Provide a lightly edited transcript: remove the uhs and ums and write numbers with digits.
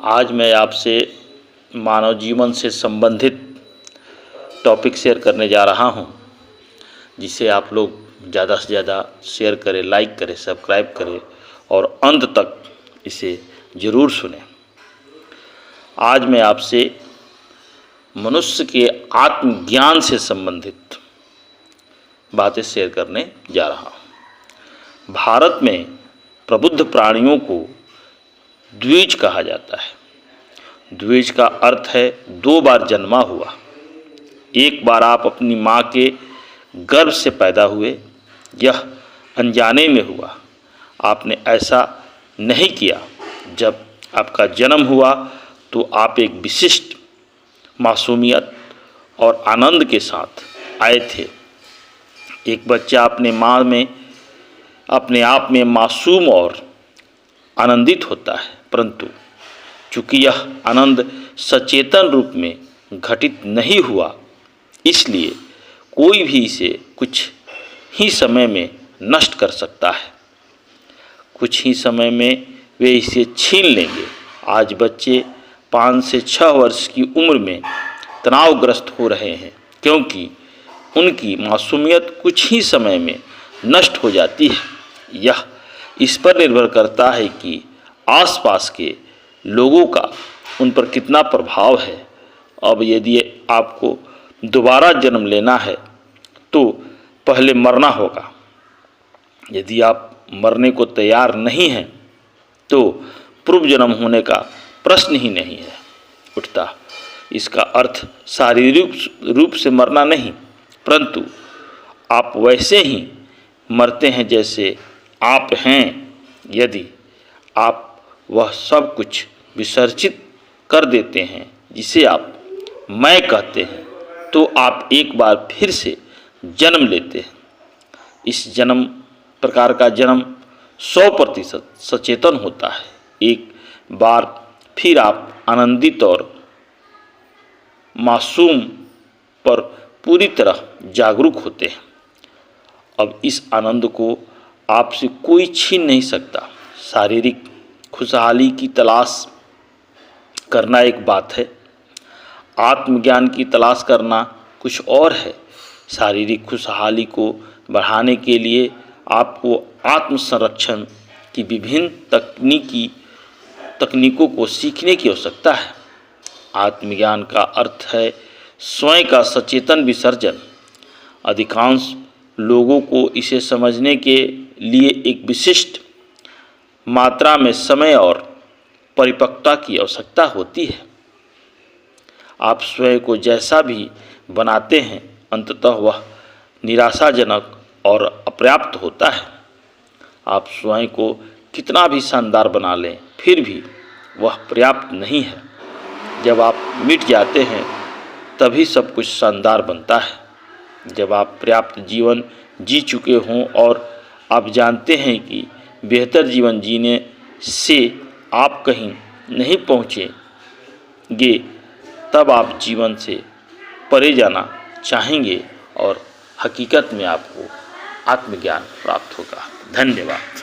आज मैं आपसे मानव जीवन से संबंधित टॉपिक शेयर करने जा रहा हूं, जिसे आप लोग ज़्यादा से ज़्यादा शेयर करें, लाइक करें, सब्सक्राइब करें और अंत तक इसे ज़रूर सुनें। आज मैं आपसे मनुष्य के आत्मज्ञान से संबंधित बातें शेयर करने जा रहा हूं। भारत में प्रबुद्ध प्राणियों को द्विज कहा जाता है। द्विज का अर्थ है दो बार जन्मा हुआ। एक बार आप अपनी माँ के गर्भ से पैदा हुए, यह अनजाने में हुआ, आपने ऐसा नहीं किया। जब आपका जन्म हुआ तो आप एक विशिष्ट मासूमियत और आनंद के साथ आए थे। एक बच्चा अपने माँ में अपने आप में मासूम और आनंदित होता है, परंतु चूँकि यह आनंद सचेतन रूप में घटित नहीं हुआ, इसलिए कोई भी इसे कुछ ही समय में नष्ट कर सकता है। कुछ ही समय में वे इसे छीन लेंगे। आज बच्चे 5 से 6 वर्ष की उम्र में तनावग्रस्त हो रहे हैं, क्योंकि उनकी मासूमियत कुछ ही समय में नष्ट हो जाती है। यह इस पर निर्भर करता है कि आसपास के लोगों का उन पर कितना प्रभाव है। अब यदि आपको दोबारा जन्म लेना है तो पहले मरना होगा। यदि आप मरने को तैयार नहीं हैं तो पूर्व जन्म होने का प्रश्न ही नहीं है उठता। इसका अर्थ शारीरिक रूप से मरना नहीं, परंतु आप वैसे ही मरते हैं जैसे आप हैं। यदि आप वह सब कुछ विसर्जित कर देते हैं जिसे आप मैं कहते हैं, तो आप एक बार फिर से जन्म लेते हैं। इस प्रकार का जन्म 100% सचेतन होता है। एक बार फिर आप आनंदित और मासूम पर पूरी तरह जागरूक होते हैं। अब इस आनंद को आपसे कोई छीन नहीं सकता। शारीरिक खुशहाली की तलाश करना एक बात है, आत्मज्ञान की तलाश करना कुछ और है। शारीरिक खुशहाली को बढ़ाने के लिए आपको आत्म संरक्षण की विभिन्न तकनीकों को सीखने की आवश्यकता है। आत्मज्ञान का अर्थ है स्वयं का सचेतन विसर्जन। अधिकांश लोगों को इसे समझने के लिए एक विशिष्ट मात्रा में समय और परिपक्वता की आवश्यकता होती है। आप स्वयं को जैसा भी बनाते हैं, अंततः वह निराशाजनक और अपर्याप्त होता है। आप स्वयं को कितना भी शानदार बना लें, फिर भी वह पर्याप्त नहीं है। जब आप मिट जाते हैं तभी सब कुछ शानदार बनता है। जब आप पर्याप्त जीवन जी चुके हों और आप जानते हैं कि बेहतर जीवन जीने से आप कहीं नहीं पहुँचेंगे, तब आप जीवन से परे जाना चाहेंगे और हकीकत में आपको आत्मज्ञान प्राप्त होगा। धन्यवाद।